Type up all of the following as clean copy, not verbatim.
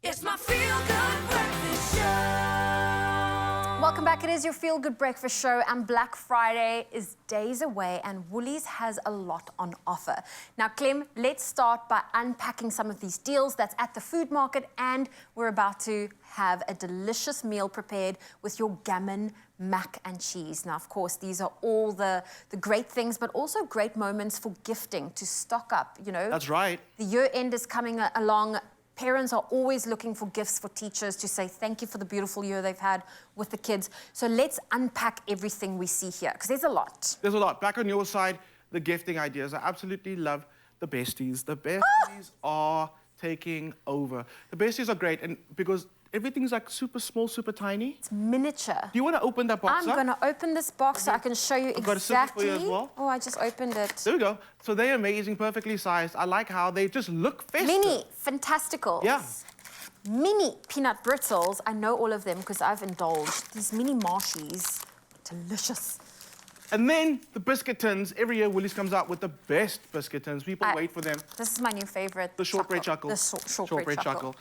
It's my feel-good breakfast show. Welcome back. It is your Feel Good Breakfast Show, and Black Friday is days away, and Woolies has a lot on offer. Now, Clem, let's start by unpacking some of these deals that's at the food market, and we're about to have a delicious meal prepared with your Gammon mac and cheese. Now, of course, these are all the great things, but also great moments for gifting, to stock up, you know. That's right. The year end is coming along. Parents are always looking for gifts for teachers to say thank you for the beautiful year they've had with the kids. So let's unpack everything we see here, because there's a lot. There's a lot. Back on your side, the gifting ideas. I absolutely love the besties. The besties are taking over. The besties are great, and because everything's like super small, super tiny. It's miniature. Do you want to open that box I'm up? going to open this box so I can show you I've got a scissors for exactly. you as well. Oh, I just opened it. There we go. So they're amazing, perfectly sized. I like how they just look festive. Mini Fantasticals. Yeah. Mini peanut britzels. I know all of them because I've indulged. These mini marshies, delicious. And then the biscuit tins. Every year, Woolies comes out with the best biscuit tins. People wait for them. This is my new favorite. The shortbread chuckle. The shortbread chuckle.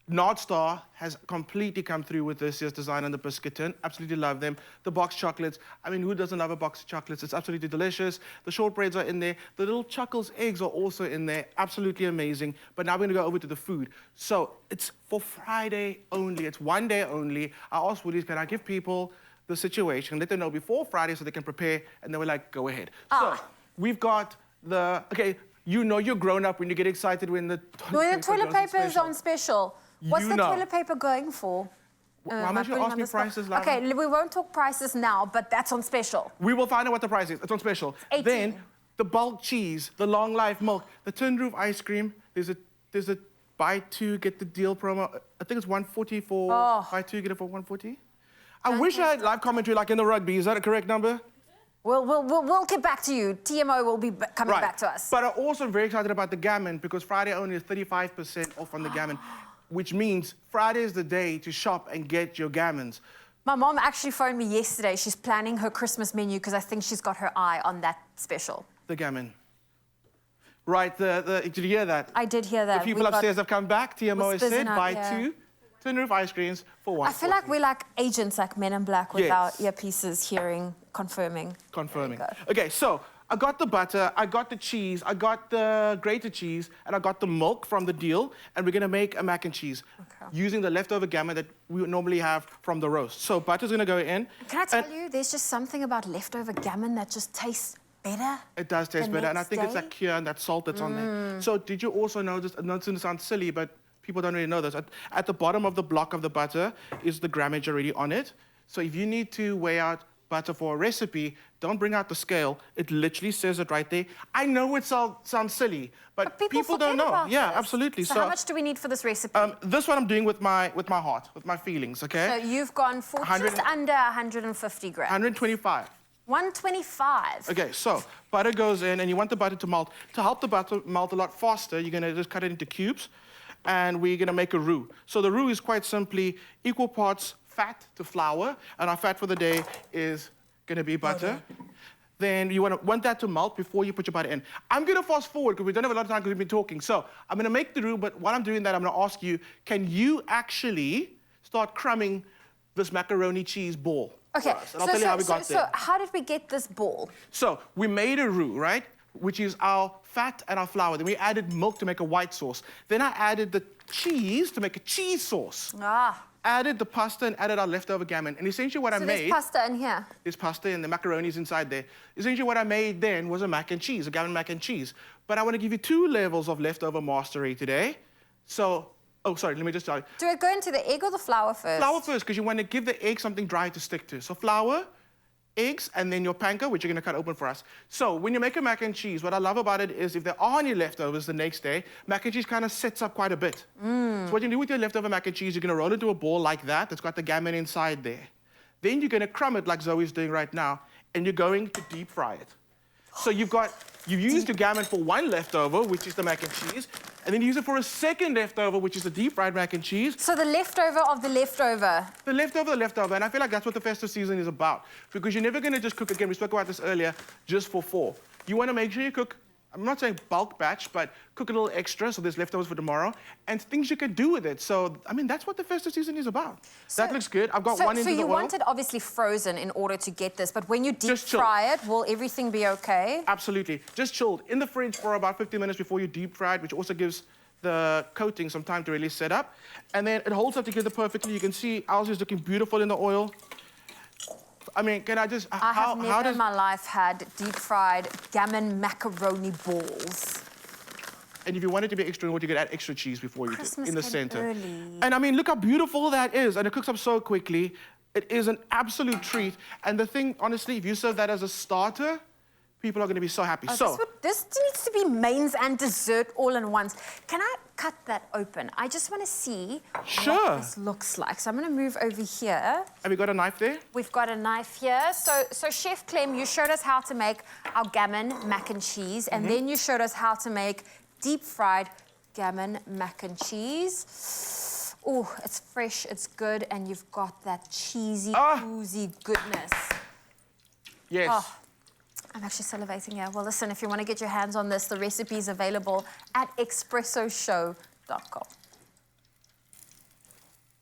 Nard Star has completely come through with this year's design on the biscuit tin. Absolutely love them. The box chocolates. I mean, who doesn't love a box of chocolates? It's absolutely delicious. The shortbreads are in there. The little Chuckles eggs are also in there. Absolutely amazing. But now we're going to go over to the food. So it's for Friday only. It's one day only. I asked Woolies, can I give people the situation, let them know before Friday so they can prepare, and they were like, go ahead. So we've got the, okay, you know you're grown up when you get excited when the toilet paper is on special. What's the toilet paper going for? How much you ask me prices, Lara? Okay, we won't talk prices now, but that's on special. We will find out what the price is. It's on special. 18. Then the bulk cheese, the long life milk, the tin roof ice cream. There's a buy two get the deal promo. I think it's 140 for buy two get it for 140. I wish I had live commentary like in the rugby. Is that a correct number? We'll get back to you. TMO will be coming back to us. But I'm also very excited about the Gammon because Friday only is 35% off on the Gammon, which means Friday is the day to shop and get your Gammons. My mom actually phoned me yesterday. She's planning her Christmas menu because I think she's got her eye on that special. The Gammon. Right, did you hear that? I did hear that. The people upstairs have come back. TMO has said buy two tin roof ice creams for 140. I feel like we're like agents, like Men in Black, with our earpieces, hearing, confirming. Confirming. Okay, so I got the butter, I got the cheese, I got the grated cheese, and I got the milk from the deal, and we're gonna make a mac and cheese using the leftover Gammon that we would normally have from the roast. So butter's gonna go in. Can I tell you, there's just something about leftover Gammon that just tastes better. It does taste better, and I think it's that cure and that salt that's on there. So did you also know this? Not to sound silly, but people don't really know this. At the bottom of the block of the butter is the grammage already on it. So if you need to weigh out butter for a recipe, don't bring out the scale. It literally says it right there. I know it sounds silly, but people don't know. Yeah, absolutely. So how much do we need for this recipe? This one I'm doing with my heart, with my feelings, okay? So you've gone for just under 150 grams. 125. 125. Okay, so butter goes in, and you want the butter to melt. To help the butter melt a lot faster, you're gonna just cut it into cubes, and we're gonna make a roux. So the roux is quite simply equal parts fat to flour, and our fat for the day is gonna be butter. Then you want that to melt before you put your butter in. I'm gonna fast forward because we don't have a lot of time because we've been talking. So I'm gonna make the roux, but while I'm doing that, I'm gonna ask you, can you actually start crumbing this macaroni cheese ball? Okay, and I'll tell you how we got there. So how did we get this ball? So we made a roux, right? Which is our fat and our flour. Then we added milk to make a white sauce. Then I added the cheese to make a cheese sauce. Added the pasta and added our leftover Gammon. And essentially what I made... So there's pasta in here? There's pasta and the macaroni's inside there. Essentially what I made then was a mac and cheese, a Gammon mac and cheese. But I want to give you 2 levels of leftover mastery today. So... Oh, sorry, let me just tell you. Do it go into the egg or the flour first? Flour first, because you want to give the egg something dry to stick to. So flour, eggs, and then your panko, which you're going to cut open for us. So when you make a mac and cheese, what I love about it is if there are any leftovers the next day, mac and cheese kind of sets up quite a bit. So what you do with your leftover mac and cheese, you're going to roll it into a ball like that. That's got the Gammon inside there. Then you're going to crumb it like Zoe's doing right now, and you're going to deep fry it. So you've used your Gammon for one leftover, which is the mac and cheese, and then you use it for a second leftover, which is the deep fried mac and cheese. So the leftover of the leftover. The leftover, and I feel like that's what the festive season is about, because you're never going to just cook, again, we spoke about this earlier, just for 4. You want to make sure you cook I'm not saying bulk batch, but cook a little extra so there's leftovers for tomorrow, and things you can do with it. So, I mean, that's what the festive season is about. That looks good. I've got one into the oil. So you want it obviously frozen in order to get this, but when you deep Just chill. fry it, will everything be okay? Absolutely. Just chilled in the fridge for about 15 minutes before you deep fry it, which also gives the coating some time to really set up. And then it holds up together perfectly. You can see ours is looking beautiful in the oil. I mean, can I just... I have never in my life had deep-fried gammon macaroni balls. And if you want it to be extra, you could add extra cheese before you do Christmas in the came center. early. And I mean, look how beautiful that is. And it cooks up so quickly. It is an absolute treat. And the thing, honestly, if you serve that as a starter, people are going to be so happy. Oh, this needs to be mains and dessert all in once. Can I cut that open? I just want to see what this looks like. So I'm going to move over here. Have you got a knife there? We've got a knife here. So Chef Clem, you showed us how to make our gammon mac and cheese, and then you showed us how to make deep-fried gammon mac and cheese. Oh, it's fresh, it's good, and you've got that cheesy, oozy goodness. Yes. Oh. I'm actually salivating here. Well, listen, if you want to get your hands on this, the recipe is available at expressoshow.com.